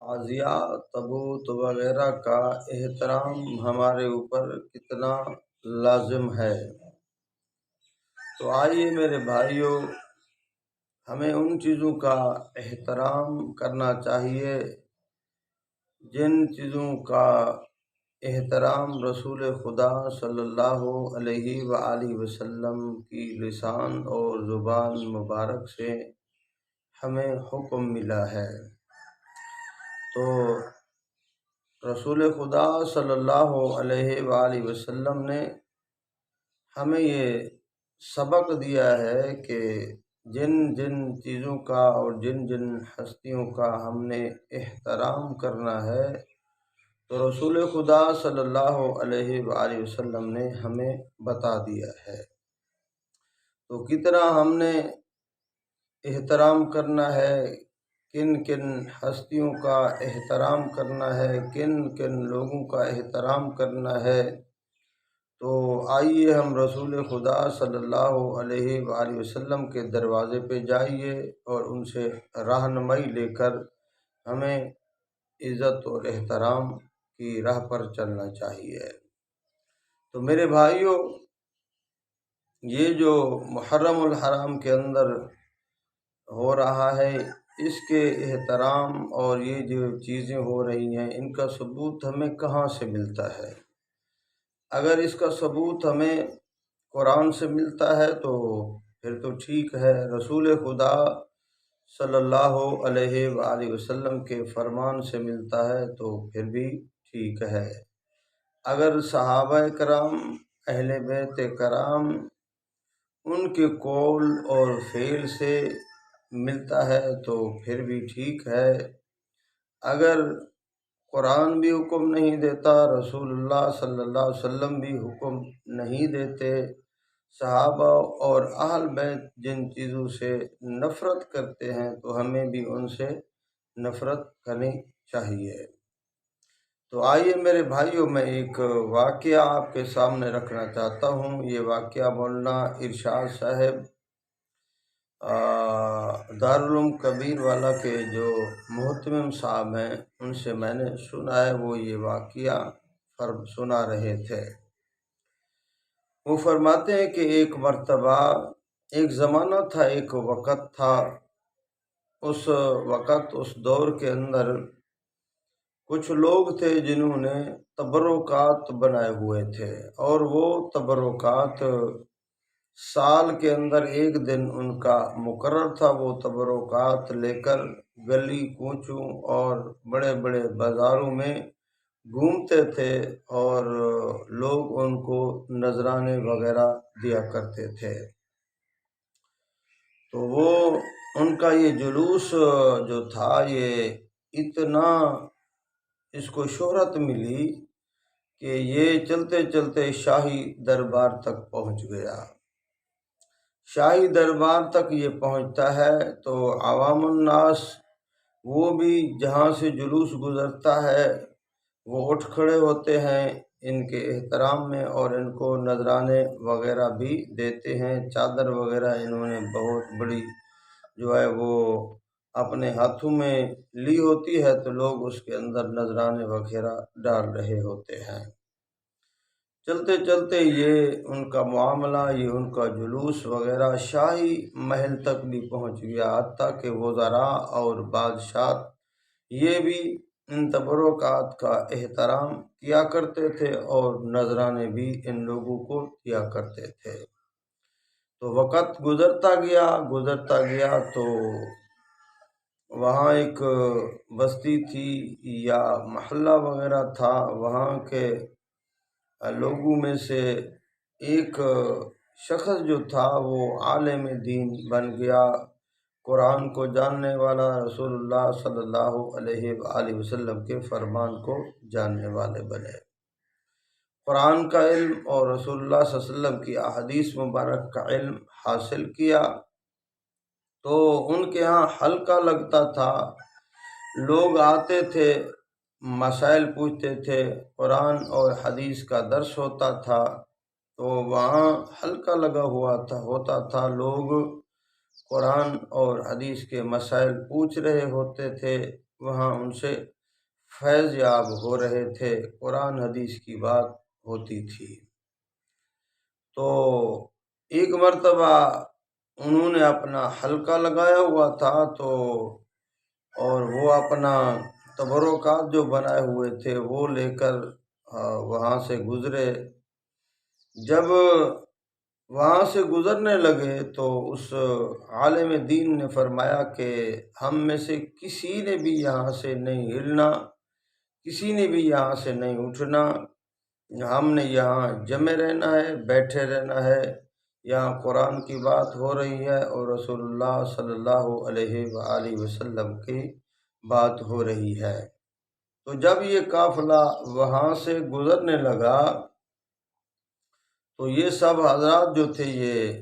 تعزیہ، تبوت وغیرہ کا احترام ہمارے اوپر کتنا لازم ہے؟ تو آئیے میرے بھائیوں، ہمیں ان چیزوں کا احترام کرنا چاہیے جن چیزوں کا احترام رسول خدا صلی اللہ علیہ وآلہ وسلم کی لسان اور زبان مبارک سے ہمیں حکم ملا ہے۔ تو رسول خدا صلی اللہ علیہ وآلہ وسلم نے ہمیں یہ سبق دیا ہے کہ جن جن چیزوں کا اور جن جن ہستیوں کا ہم نے احترام کرنا ہے تو رسول خدا صلی اللہ علیہ وآلہ وسلم نے ہمیں بتا دیا ہے۔ تو کتنا ہم نے احترام کرنا ہے، کن کن ہستیوں کا احترام کرنا ہے، کن کن لوگوں کا احترام کرنا ہے، تو آئیے ہم رسول خدا صلی اللہ علیہ وآلہ وسلم کے دروازے پہ جائیے اور ان سے رہنمائی لے کر ہمیں عزت اور احترام کی راہ پر چلنا چاہیے۔ تو میرے بھائیوں، یہ جو محرم الحرام کے اندر ہو رہا ہے، اس کے احترام اور یہ جو چیزیں ہو رہی ہیں، ان کا ثبوت ہمیں کہاں سے ملتا ہے؟ اگر اس کا ثبوت ہمیں قرآن سے ملتا ہے تو پھر تو ٹھیک ہے، رسول خدا صلی اللہ علیہ وآلہ وسلم کے فرمان سے ملتا ہے تو پھر بھی ٹھیک ہے۔ اگر صحابہ کرام، اہل بیت کرام، ان کے قول اور فعل سے ملتا ہے تو پھر بھی ٹھیک ہے۔ اگر قرآن بھی حکم نہیں دیتا، رسول اللہ صلی اللہ علیہ وسلم بھی حکم نہیں دیتے، صحابہ اور اہل بیت جن چیزوں سے نفرت کرتے ہیں تو ہمیں بھی ان سے نفرت کرنی چاہیے۔ تو آئیے میرے بھائیوں، میں ایک واقعہ آپ کے سامنے رکھنا چاہتا ہوں۔ یہ واقعہ مولانا ارشاد صاحب دارالعلوم کبیر والا کے جو محتمم صاحب ہیں ان سے میں نے سنا ہے، وہ یہ واقعہ سنا رہے تھے۔ وہ فرماتے ہیں کہ ایک مرتبہ، ایک زمانہ تھا، ایک وقت تھا، اس وقت، اس دور کے اندر کچھ لوگ تھے جنہوں نے تبرکات بنائے ہوئے تھے، اور وہ تبرکات سال کے اندر ایک دن ان کا مقرر تھا۔ وہ تبرکات لے کر گلی کوچوں اور بڑے بڑے بازاروں میں گھومتے تھے اور لوگ ان کو نذرانے وغیرہ دیا کرتے تھے۔ تو وہ ان کا یہ جلوس جو تھا، یہ اتنا اس کو شہرت ملی کہ یہ چلتے چلتے شاہی دربار تک پہنچ گیا۔ شاہی دربار تک یہ پہنچتا ہے تو عوام الناس، وہ بھی جہاں سے جلوس گزرتا ہے وہ اٹھ کھڑے ہوتے ہیں ان کے احترام میں، اور ان کو نذرانے وغیرہ بھی دیتے ہیں۔ چادر وغیرہ انہوں نے بہت بڑی جو ہے وہ اپنے ہاتھوں میں لی ہوتی ہے، تو لوگ اس کے اندر نذرانے وغیرہ ڈال رہے ہوتے ہیں۔ چلتے چلتے یہ ان کا معاملہ، یہ ان کا جلوس وغیرہ شاہی محل تک بھی پہنچ گیا، حتیٰ کہ وزراء اور بادشاہ یہ بھی ان تبرکات کا احترام کیا کرتے تھے اور نذرانے بھی ان لوگوں کو دیا کرتے تھے۔ تو وقت گزرتا گیا تو وہاں ایک بستی تھی یا محلہ وغیرہ تھا، وہاں کے لوگوں میں سے ایک شخص جو تھا وہ عالم دین بن گیا، قرآن کو جاننے والا، رسول اللہ صلی اللہ علیہ وآلہ وسلم کے فرمان کو جاننے والے بنے۔ قرآن کا علم اور رسول اللہ صلی اللہ علیہ وسلم کی احادیث مبارک کا علم حاصل کیا تو ان کے ہاں حلقہ لگتا تھا، لوگ آتے تھے، مسائل پوچھتے تھے، قرآن اور حدیث کا درس ہوتا تھا، تو وہاں حلقہ لگا ہوتا تھا، لوگ قرآن اور حدیث کے مسائل پوچھ رہے ہوتے تھے، وہاں ان سے فیض یاب ہو رہے تھے، قرآن حدیث کی بات ہوتی تھی۔ تو ایک مرتبہ انہوں نے اپنا حلقہ لگایا ہوا تھا، تو اور وہ اپنا تبرکات جو بنائے ہوئے تھے وہ لے کر وہاں سے گزرے۔ جب وہاں سے گزرنے لگے تو اس عالم دین نے فرمایا کہ ہم میں سے کسی نے بھی یہاں سے نہیں ہلنا، کسی نے بھی یہاں سے نہیں اٹھنا، ہم نے یہاں جمے رہنا ہے، بیٹھے رہنا ہے۔ یہاں قرآن کی بات ہو رہی ہے اور رسول اللہ صلی اللہ علیہ وآلہ وسلم کی بات ہو رہی ہے۔ تو جب یہ قافلہ وہاں سے گزرنے لگا تو یہ سب حضرات جو تھے یہ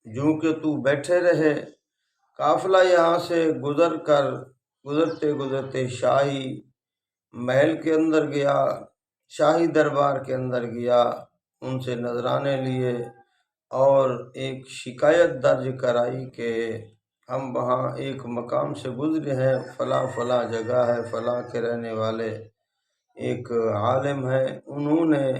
جوں کہ تو بیٹھے رہے۔ قافلہ یہاں سے گزرتے گزرتے شاہی محل کے اندر گیا، شاہی دربار کے اندر گیا، ان سے نذرانے لیے اور ایک شکایت درج کرائی کہ ہم وہاں ایک مقام سے گزرے ہیں، فلاں فلاں جگہ ہے، فلاں کے رہنے والے ایک عالم ہیں، انہوں نے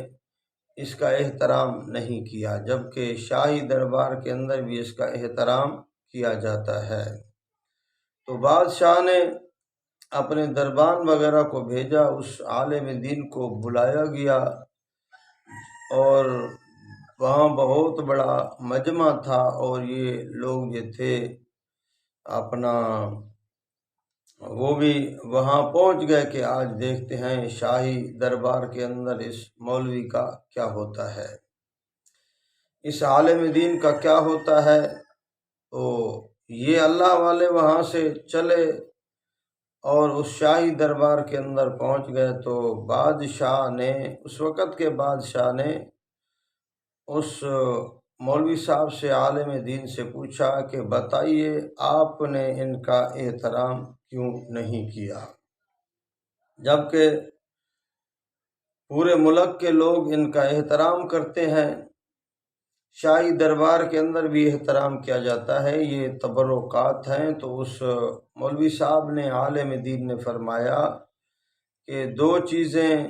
اس کا احترام نہیں کیا، جبکہ شاہی دربار کے اندر بھی اس کا احترام کیا جاتا ہے۔ تو بادشاہ نے اپنے دربان وغیرہ کو بھیجا، اس عالم دین کو بلایا گیا اور وہاں بہت بڑا مجمع تھا، اور یہ لوگ جو تھے اپنا وہ بھی وہاں پہنچ گئے کہ آج دیکھتے ہیں شاہی دربار کے اندر اس مولوی کا کیا ہوتا ہے، اس عالم دین کا کیا ہوتا ہے۔ تو یہ اللہ والے وہاں سے چلے اور اس شاہی دربار کے اندر پہنچ گئے۔ تو بادشاہ نے، اس وقت کے بادشاہ نے اس مولوی صاحب سے، عالم دین سے پوچھا کہ بتائیے آپ نے ان کا احترام کیوں نہیں کیا، جبکہ پورے ملک کے لوگ ان کا احترام کرتے ہیں، شاہی دربار کے اندر بھی احترام کیا جاتا ہے، یہ تبرکات ہیں۔ تو اس مولوی صاحب نے، عالم دین نے فرمایا کہ دو چیزیں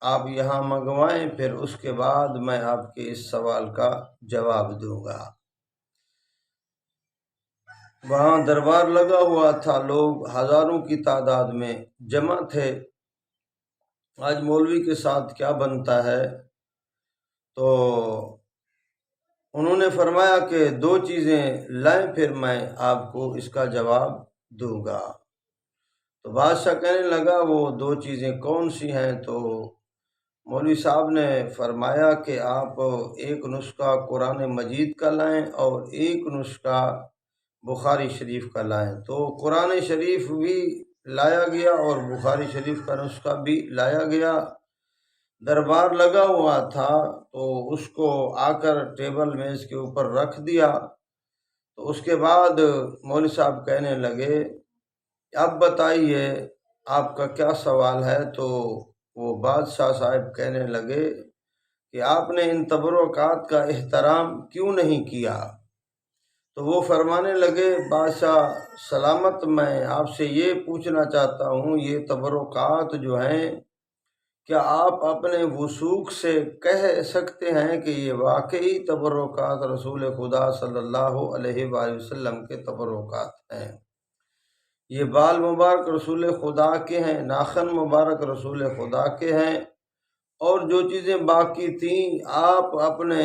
آپ یہاں منگوائیں، پھر اس کے بعد میں آپ کے اس سوال کا جواب دوں گا۔ وہاں دربار لگا ہوا تھا، لوگ ہزاروں کی تعداد میں جمع تھے۔ آج مولوی کے ساتھ کیا بنتا ہے؟ تو انہوں نے فرمایا کہ دو چیزیں لائیں، پھر میں آپ کو اس کا جواب دوں گا۔ تو بادشاہ کہنے لگا وہ دو چیزیں کون سی ہیں؟ تو مولوی صاحب نے فرمایا کہ آپ ایک نسخہ قرآن مجید کا لائیں اور ایک نسخہ بخاری شریف کا لائیں۔ تو قرآن شریف بھی لایا گیا اور بخاری شریف کا نسخہ بھی لایا گیا۔ دربار لگا ہوا تھا تو اس کو آ کر ٹیبل میز کے اوپر رکھ دیا۔ تو اس کے بعد مولوی صاحب کہنے لگے اب بتائیے آپ کا کیا سوال ہے؟ تو وہ بادشاہ صاحب کہنے لگے کہ آپ نے ان تبرکات کا احترام کیوں نہیں کیا؟ تو وہ فرمانے لگے بادشاہ سلامت، میں آپ سے یہ پوچھنا چاہتا ہوں، یہ تبرکات جو ہیں کیا آپ اپنے وثوق سے کہہ سکتے ہیں کہ یہ واقعی تبرکات رسول خدا صلی اللہ علیہ وآلہ وسلم کے تبرکات ہیں؟ یہ بال مبارک رسول خدا کے ہیں، ناخن مبارک رسول خدا کے ہیں، اور جو چیزیں باقی تھیں آپ اپنے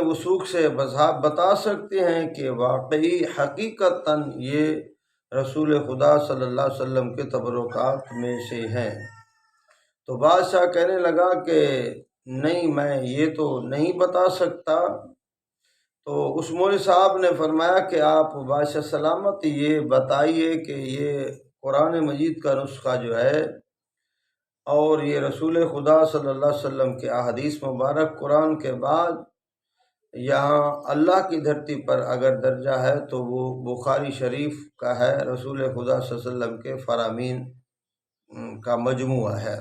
وثوق سے بتا سکتے ہیں کہ واقعی حقیقتاً یہ رسول خدا صلی اللہ علیہ وسلم کے تبرکات میں سے ہیں۔ تو بادشاہ کہنے لگا کہ نہیں، میں یہ تو نہیں بتا سکتا۔ تو اس مولوی صاحب نے فرمایا کہ آپ بادشاہ سلامت یہ بتائیے کہ یہ قرآن مجید کا نسخہ جو ہے اور یہ رسول خدا صلی اللہ علیہ وسلم کے احادیث مبارک قرآن کے بعد یہاں اللہ کی دھرتی پر اگر درجہ ہے تو وہ بخاری شریف کا ہے، رسول خدا صلی اللہ علیہ وسلم کے فرامین کا مجموعہ ہے۔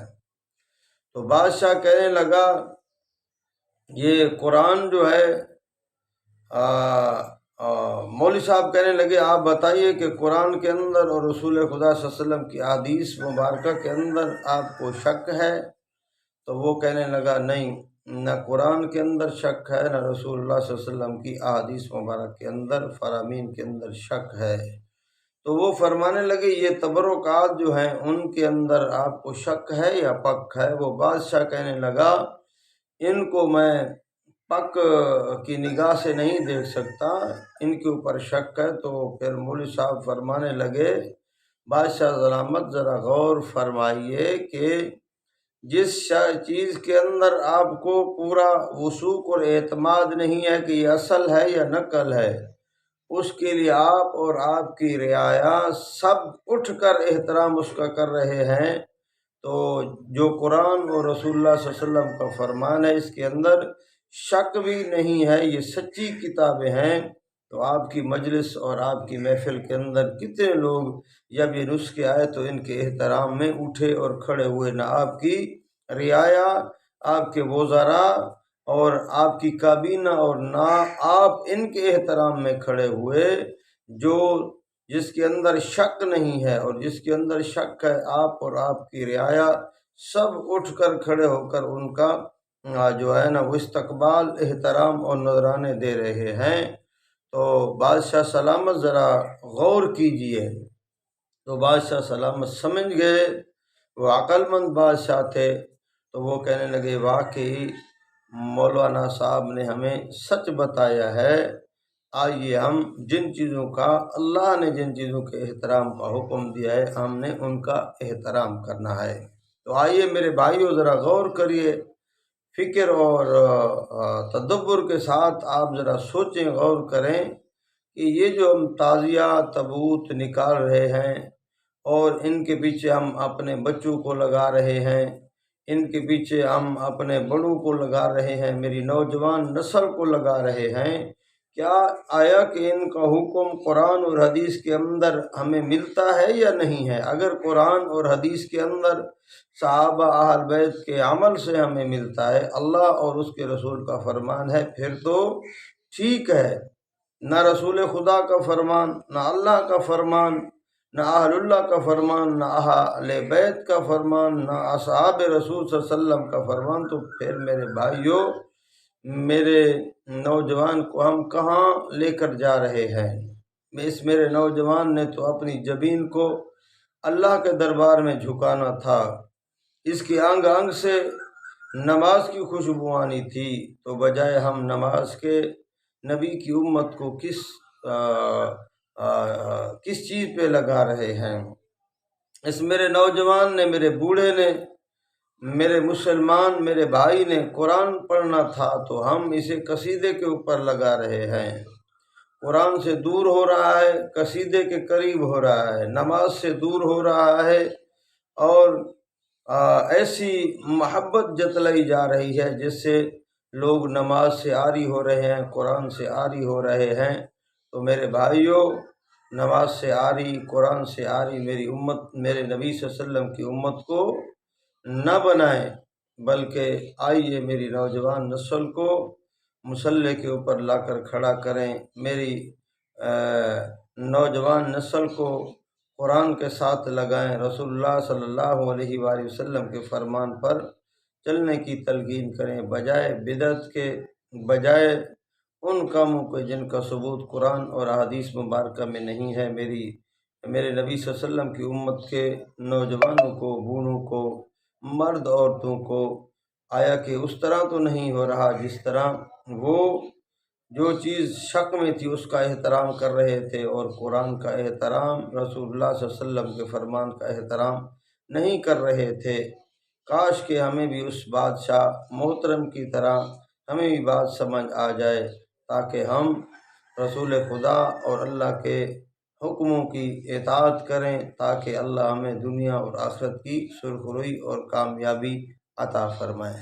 تو بادشاہ کہنے لگا یہ قرآن جو ہے مولوی صاحب کہنے لگے آپ بتائیے کہ قرآن کے اندر اور رسول خدا صلی اللہ علیہ وسلم کی احادیث مبارکہ کے اندر آپ کو شک ہے؟ تو وہ کہنے لگا نہیں، نہ قرآن کے اندر شک ہے، نہ رسول اللہ صلی اللہ علیہ وسلم کی احادیث مبارک کے اندر فرامین کے اندر شک ہے۔ تو وہ فرمانے لگے یہ تبرکات جو ہیں ان کے اندر آپ کو شک ہے یا پک ہے؟ وہ بادشاہ کہنے لگا ان کو میں پک کی نگاہ سے نہیں دیکھ سکتا، ان کے اوپر شک ہے۔ تو پھر مولوی صاحب فرمانے لگے بادشاہ سلامت ذرا غور فرمائیے کہ جس چیز کے اندر آپ کو پورا وثوق اور اعتماد نہیں ہے کہ یہ اصل ہے یا نقل ہے، اس کے لیے آپ اور آپ کی رعایا سب اٹھ کر احترام اس کا کر رہے ہیں۔ تو جو قرآن اور رسول اللہ صلی اللہ علیہ وسلم کا فرمان ہے اس کے اندر شک بھی نہیں ہے، یہ سچی کتابیں ہیں۔ تو آپ کی مجلس اور آپ کی محفل کے اندر کتنے لوگ جب یہ نسخے آئے تو ان کے احترام میں اٹھے اور کھڑے ہوئے، نہ آپ کی رعایا، آپ کے وزراء اور آپ کی کابینہ، اور نہ آپ ان کے احترام میں کھڑے ہوئے جس کے اندر شک نہیں ہے، اور جس کے اندر شک ہے آپ اور آپ کی رعایا سب اٹھ کر کھڑے ہو کر ان کا جو ہے نا وہ استقبال، احترام اور نذرانے دے رہے ہیں۔ تو بادشاہ سلامت ذرا غور کیجئے۔ تو بادشاہ سلامت سمجھ گئے، وہ عقل مند بادشاہ تھے، تو وہ کہنے لگے واقعی مولانا صاحب نے ہمیں سچ بتایا ہے، آئیے ہم جن چیزوں کا اللہ نے جن چیزوں کے احترام کا حکم دیا ہے ہم نے ان کا احترام کرنا ہے۔ تو آئیے میرے بھائیو ذرا غور کریے، فکر اور تدبر کے ساتھ آپ ذرا سوچیں، غور کریں کہ یہ جو ہم تعزیہ تابوت نکال رہے ہیں اور ان کے پیچھے ہم اپنے بچوں کو لگا رہے ہیں، ان کے پیچھے ہم اپنے بڑوں کو لگا رہے ہیں، میری نوجوان نسل کو لگا رہے ہیں، کیا آیا کہ ان کا حکم قرآن اور حدیث کے اندر ہمیں ملتا ہے یا نہیں ہے؟ اگر قرآن اور حدیث کے اندر صحابہ اہل بیت کے عمل سے ہمیں ملتا ہے، اللہ اور اس کے رسول کا فرمان ہے، پھر تو ٹھیک ہے۔ نہ رسول خدا کا فرمان، نہ اللہ کا فرمان، نہ اہل اللہ کا فرمان، نہ اہل بیت کا فرمان، نہ اصحاب رسول صلی اللہ علیہ وسلم کا فرمان، تو پھر میرے بھائیوں، میرے نوجوان کو ہم کہاں لے کر جا رہے ہیں؟ میرے نوجوان نے تو اپنی جبین کو اللہ کے دربار میں جھکانا تھا، اس کی انگ انگ سے نماز کی خوشبو آنی تھی، تو بجائے ہم نماز کے نبی کی امت کو کس چیز پہ لگا رہے ہیں؟ اس میرے نوجوان نے، میرے بوڑھے نے، میرے مسلمان میرے بھائی نے قرآن پڑھنا تھا تو ہم اسے قصیدے کے اوپر لگا رہے ہیں۔ قرآن سے دور ہو رہا ہے، قصیدے کے قریب ہو رہا ہے، نماز سے دور ہو رہا ہے، اور ایسی محبت جتلائی جا رہی ہے جس سے لوگ نماز سے عاری ہو رہے ہیں، قرآن سے عاری ہو رہے ہیں۔ تو میرے بھائیوں، نماز سے عاری، قرآن سے عاری میری امت، میرے نبی صلی اللہ علیہ وسلم کی امت کو نہ بنائیں، بلکہ آئیے میری نوجوان نسل کو مصلی کے اوپر لا کر کھڑا کریں، میری نوجوان نسل کو قرآن کے ساتھ لگائیں، رسول اللہ صلی اللہ علیہ وآلہ وسلم کے فرمان پر چلنے کی تلقین کریں، بجائے بدعت کے، بجائے ان کاموں کے جن کا ثبوت قرآن اور احادیث مبارکہ میں نہیں ہے۔ میرے نبی صلی اللہ علیہ وسلم کی امت کے نوجوانوں کو، بوڑھوں کو، مرد عورتوں کو، آیا کہ اس طرح تو نہیں ہو رہا جس طرح وہ جو چیز شک میں تھی اس کا احترام کر رہے تھے، اور قرآن کا احترام، رسول اللہ صلی اللہ علیہ وسلم کے فرمان کا احترام نہیں کر رہے تھے۔ کاش کہ ہمیں بھی اس بادشاہ محترم کی طرح ہمیں بھی بات سمجھ آ جائے، تاکہ ہم رسول خدا اور اللہ کے حکموں کی اطاعت کریں، تاکہ اللہ ہمیں دنیا اور آخرت کی سرخروئی اور کامیابی عطا فرمائے۔